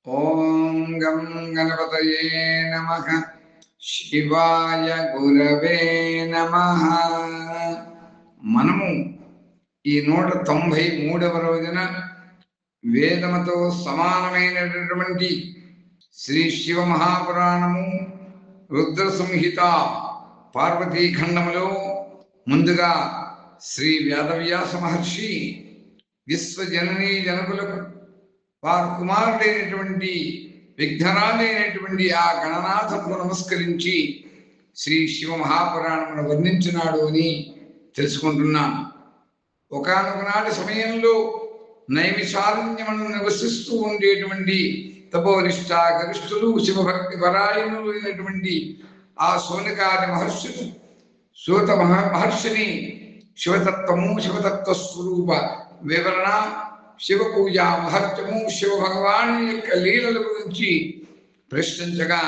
ఓం గం గణపతయే నమః. శివాయ గురవే నమః. మనము ఈ 193వ రోజున వేదముతో సమానమైనటువంటి శ్రీ శివ మహాపురాణము రుద్ర సంహిత పార్వతీఖండములో ముందుగా శ్రీ వేదవ్యాస మహర్షి విశ్వజననీ జనకులకు వారు కుమారుడైనటువంటి విఘ్నరాజైనటువంటి ఆ గణనాథకు నమస్కరించి శ్రీ శివ మహాపురాణమును వర్ణించినాడు అని తెలుసుకుంటున్నాం. ఒకానొక నాటి సమయంలో నైమిషారణ్యమును నివసిస్తూ ఉండేటువంటి తపోనిష్ట గరిష్ఠులు శివభక్తి పరాయణులు అయినటువంటి ఆ సోనకాది మహర్షులు సూత మహర్షిని శివతత్వము శివతత్వ స్వరూప వివరణ శివ పూజ మహత్యము శివ భగవాను యొక్క లీలల గురించి ప్రశ్నించగా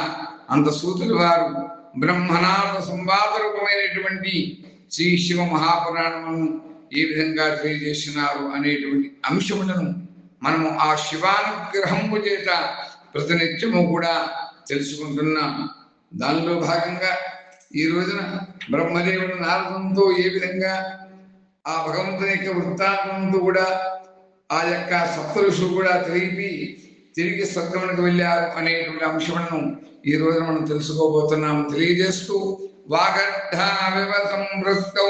అంత సూతులు వారు బ్రహ్మనాథ సంవాదరూపమైనటువంటి శ్రీ శివ మహాపురాణమును ఏ విధంగా తెలియజేస్తున్నారు అనేటువంటి అంశములను మనము ఆ శివానుగ్రహము చేత ప్రతినిత్యము కూడా తెలుసుకుంటున్నాం. దానిలో భాగంగా ఈ రోజున బ్రహ్మదేవుడు నారదంతో ఏ విధంగా ఆ భగవంతుని యొక్క వృత్తాంతంతో కూడా ఆ యొక్క సప్తఋషులు కూడా తిరిగి స్వర్గమునకు వెళ్ళారు అనేటువంటి అంశములను ఈ రోజున మనం తెలుసుకోబోతున్నాం. తెలియజేస్తూ వాగర్ధ వివసంవృత్తౌ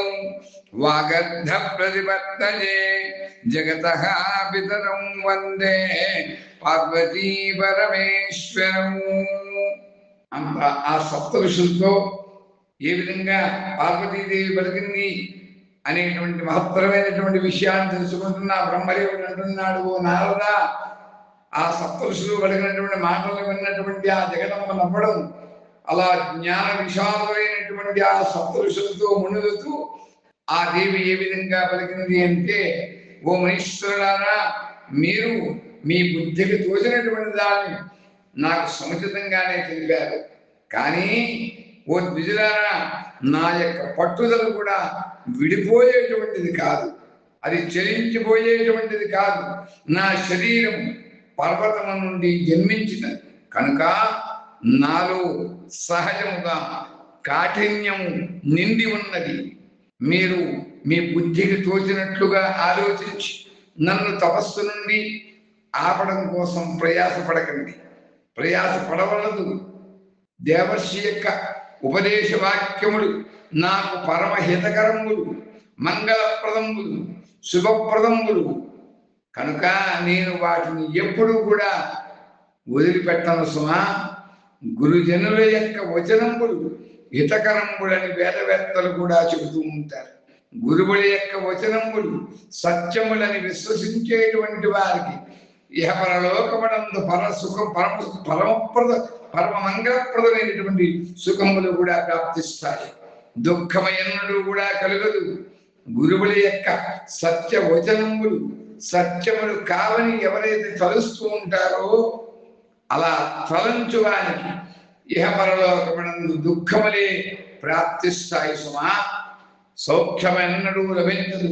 వాగర్ధ ప్రతిపత్తజే జగతః పితరం వందే పార్వతీ పరమేశ్వరం. అంత ఆ సప్తఋషులతో ఏ విధంగా పార్వతీదేవి పలికింది అనేటువంటి మహత్తరమైనటువంటి విషయాన్ని తెలుసుకుంటున్నా. బ్రహ్మదేవుడు అంటున్నాడు, ఓ నారద, ఆ సప్తఋషులు పలికినటువంటి మాటలు విన్నటువంటి ఆ జగదంబ నవ్వడం, అలా జ్ఞాన విశాలమైనటువంటి ఆ సప్తఋషులతో మునులతో ఆ దేవి ఏ విధంగా పలికినది అంటే, ఓ మనుష్యులారా, మీరు మీ బుద్ధికి తోచినటువంటి దాన్ని నాకు సముచితంగానే తెలిపారు. కానీ ఓ ద్విజులారా, నా యొక్క పట్టుదల కూడా విడిపోయేటువంటిది కాదు, అది చెలించిపోయేటువంటిది కాదు. నా శరీరం పర్వతము నుండి జన్మించినది కనుక నాలో సహజముగా కాఠిన్యము నిండి ఉన్నది. మీరు మీ బుద్ధికి తోచినట్లుగా ఆలోచించి నన్ను తపస్సు నుండి ఆపడం కోసం ప్రయాసపడకండి. ప్రయాసపడవలదు. దేవర్షి యొక్క ఉపదేశ వాక్యములు నాకు పరమహితకరములు, మంగళప్రదములు, శుభప్రదములు కనుక నేను వాటిని ఎప్పుడూ కూడా వదిలిపెట్టను సుమా. గురుజనుల యొక్క వచనములు హితకరములని వేదవేత్తలు కూడా చెబుతూ ఉంటారు. గురువుల యొక్క వచనములు సత్యములని విశ్వసించేటువంటి వారికి ఇహపరలోకమునందు పరమ మంగళప్రదమైనటువంటి సుఖములు కూడా ప్రాప్తిస్తాయి. దుఃఖమయనుడు కూడా కలుగదు. గురువుల యొక్క సత్య వచనములు సత్యములు కావని ఎవరైతే తలుస్తూ ఉంటారో అలా తలంచు వానికి ఇహపరలోకమునందు దుఃఖములే ప్రాప్తిస్తాయి సుమా. సౌఖ్యమెన్నడూ లభించదు.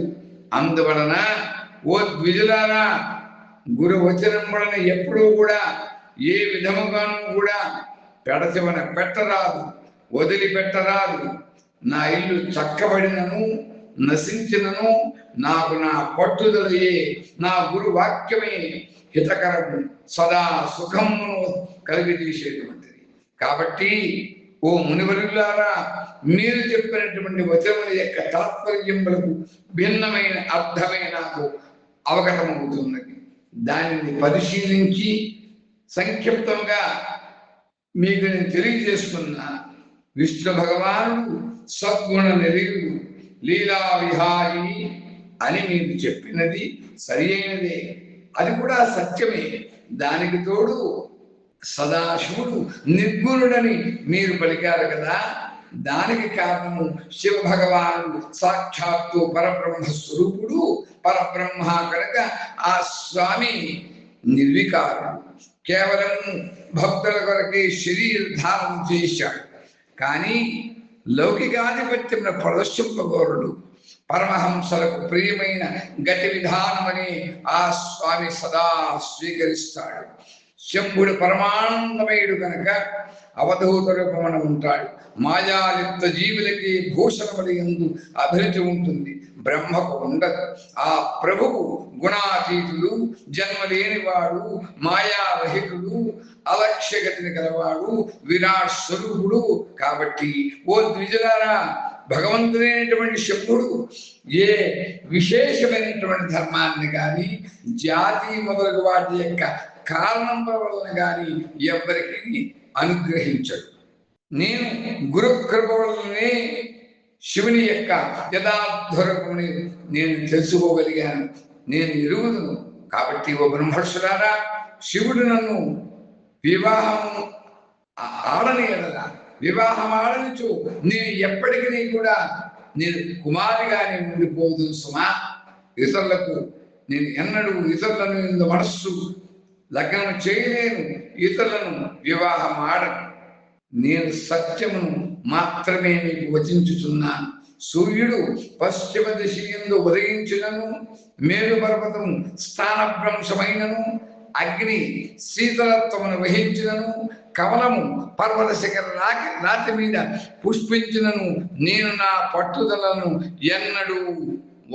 అందువలన ఓ ద్విజులారా, గురు వచనం వలన ఎప్పుడూ కూడా ఏ విధముగాను కూడా పెడచెవన పెట్టరాదు, వదిలిపెట్టరాదు. నా ఇల్లు చక్కబడినను నశించినను నాకు నా పట్టుదలయే, నా గురు వాక్యమే హితకరము, సదా సుఖమును కలిగి తీసేటువంటిది. కాబట్టి ఓ మునివరులారా, మీరు చెప్పినటువంటి వచనముల యొక్క తాత్పర్యములకు భిన్నమైన అర్థమే నాకు అవగతమవుతున్నది. దానిని పరిశీలించి సంక్షిప్తంగా మీకు నేను తెలియజేస్తున్నా. విష్ణు భగవానుడు సద్గుణ నిలయుడు, లీలా విహారి అని మీకు చెప్పినది సరి అయినదే, అది కూడా సత్యమే. దానికి తోడు సదాశివుడు నిర్గుణుడని మీరు పలికారు కదా, దానికి కారణము శివ భగవానుడు సాక్షాత్తు పరబ్రహ్మ స్వరూపుడు, పరబ్రహ్మ కనుక ఆ స్వామి నిర్వికారుడు. కేవలం భక్తుల కొరకే శరీర ధారణ చేశాడు. కానీ లౌకికాధిపత్యం ప్రదర్శింపగోరుడు. పరమహంసలకు ప్రియమైన గతి విధానమని ఆ స్వామి సదా స్వీకరిస్తాడు. శంభుడు పరమానందమయుడు కనుక అవధూత రూపమున ఉంటాడు. మాయాలిప్త జీవులకి భూషణములందు అభిరుచి ఉంటుంది, బ్రహ్మకు ఉండదు. ఆ ప్రభువు గుణాతీతుడు, జన్మలేనివాడు, మాయారహితుడు, అలక్ష్యగతిని గలవాడు, విరాట్ స్వరూపుడు. కాబట్టి ఓ ద్విజలారా, భగవంతుడైనటువంటి శంభుడు ఏ విశేషమైనటువంటి ధర్మాన్ని కానీ, జాతి మొదలగు వాటి యొక్క కారణం వలన కానీ ఎవరికి అనుగ్రహించడు. నేను గురుకృప వలనే శివుని యొక్క యథార్థరూపముని నేను తెలుసుకోగలిగాను, నేను ఎరుగుదును. కాబట్టి ఓ బ్రహ్మర్షులారా, శివుడు నన్ను వివాహం ఆడని ఎడలా, వివాహం ఆడనిచు నేను ఎప్పటికీ కూడా నేను కుమారిగానే ఉండిపోదు సుమా. ఇతరులకు నేను ఎన్నడూ ఇతరులను మనస్సు లగ్నం చేయలేను, ఇతరులను వివాహం ఆడను. నేను సత్యమును మాత్రమే మీకు వచించుచున్నాను. సూర్యుడు పశ్చిమ దిశ యందు ఉదయించినను, మేరు పర్వతం స్థానభ్రంశమైనను, అగ్ని శీతలత్వమును వహించినను, కమలము పర్వత శిఖర రాతి మీద పుష్పించినను, నేను నా పట్టుదలను ఎన్నడూ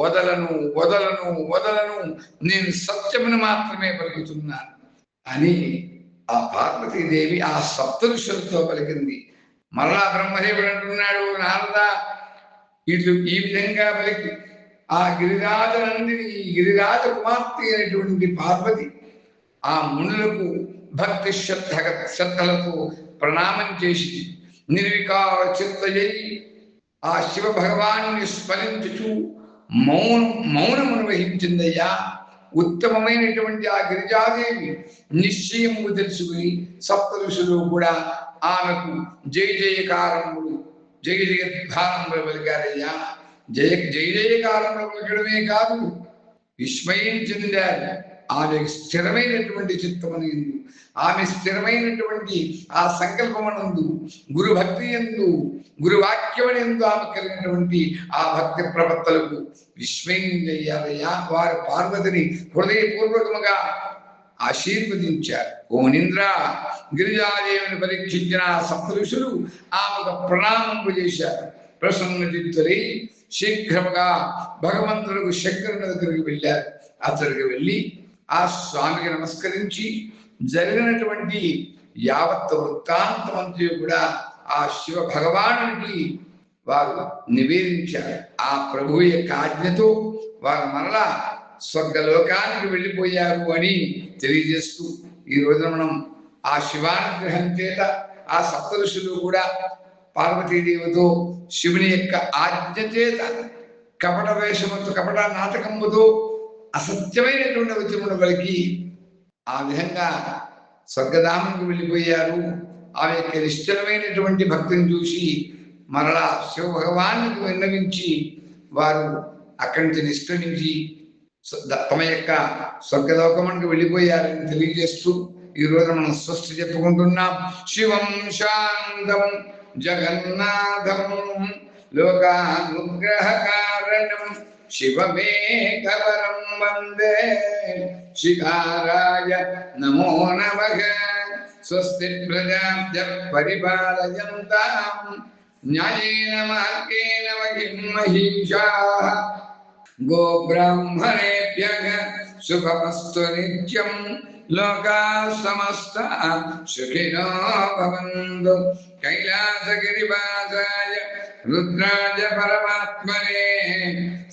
వదలను వదలను వదలను. నేను సత్యమును మాత్రమే పలుకుతున్నాను అని ఆ పార్వతీదేవి ఆ సప్తఋషులతో పలికింది. మరలా బ్రహ్మదేవుడు అంటున్నాడు, నారద, ఇట్లు ఈ విధంగా పలికి ఆ గిరిరాజ నందిని, గిరిరాజ కుమార్తె అయినటువంటి పార్వతి ఆ మునులకు భక్తి శ్రద్ధలతో ప్రణామం చేసి నిర్వికార చిత్తయ్యి ఆ శివ భగవాను స్మరించుచు మౌనమును వహించిందయ్యా. ఉత్తమమైనటువంటి ఆ గిరిజాదేవి నిశ్చయము తెలుసుకుని సప్త ఋషులు కూడా ఆమెకు జయ జయకారములు జయ జయద్ధారములు పలికారయ్యా. జయ జయకారములు పలకడమే కాదు, విస్మయం చెందారు. ఆమె స్థిరమైనటువంటి చిత్తమనందు, ఆమె స్థిరమైనటువంటి ఆ సంకల్పమనందు, గురు భక్తి ఎందు, గురువాక్యమనందు ఆమె కలిగినటువంటి ఆ భక్తి ప్రవర్తలకు విస్మయం చెయ్యాలయ్యా. వారు పార్వతిని హృదయపూర్వకముగా ఆశీర్వదించారు. ఓ నింద్ర, గిరిజాదేవిని పరీక్షించిన సప్తఋషులు ఆమెకు ప్రణామము చేశారు. ప్రసన్నచిత్తులై శీఘ్రముగా భగవంతులకు శంకరుని దగ్గరికి వెళ్ళారు. అతడికి వెళ్ళి ఆ స్వామికి నమస్కరించి జరిగినటువంటి యావత్ వృత్తాంతమంతా కూడా ఆ శివ భగవానుడికి వారు నివేదించారు. ఆ ప్రభువు యొక్క ఆజ్ఞతో వారు మరలా స్వర్గలోకానికి వెళ్ళిపోయారు అని తెలియజేస్తూ ఈ రోజున మనం ఆ శివానుగ్రహం చేత ఆ సప్తఋషులు కూడా పార్వతీదేవితో శివుని యొక్క ఆజ్ఞ చేత కపట వేషముతో, కపట నాటకముతో అసత్యమైనటువంటి వచనమును పలికి ఆ విధంగా స్వర్గధామంకు వెళ్ళిపోయారు. ఆమె యొక్క నిశ్చలమైనటువంటి భక్తిని చూసి మరలా శివ భగవానికి విన్నవించి వారు అక్కడి నుంచి నిష్క్రమించి తమ యొక్క స్వర్గలోకమునికి వెళ్ళిపోయారని తెలియజేస్తూ ఈ రోజు మనం స్వస్తి చెప్పుకుంటున్నాం. శివం శాంతం జగన్నాథం లోకానుగ్రహ కారణం శివమేకవరం వందే శిఖారాయ నమో నమః. స్వస్తి ప్రజాభ్య పరిపాలయంతాం న్యాయేన మార్గేణ మహిం మహిషాః. గోబ్రాహ్మణేభ్యః శుభమస్తు నిత్యం. లోకాః సమస్తాః సుఖినో భవంతు. కైలాసగిరివాసాయ రుద్రాయ పరమాత్మనే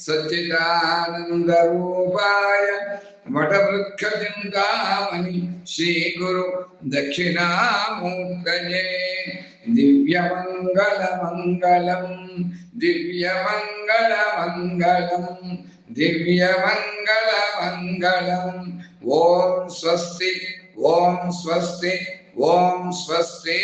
సచ్చిదానంద రూపాయ వటవృక్షచింతామణి శ్రీ గురు దక్షిణామూర్తయే దివ్యమంగళ మంగళం దివ్యమంగళ మంగళం. ఓం స్వస్తి ఓం స్వస్తి ఓం స్వస్తి.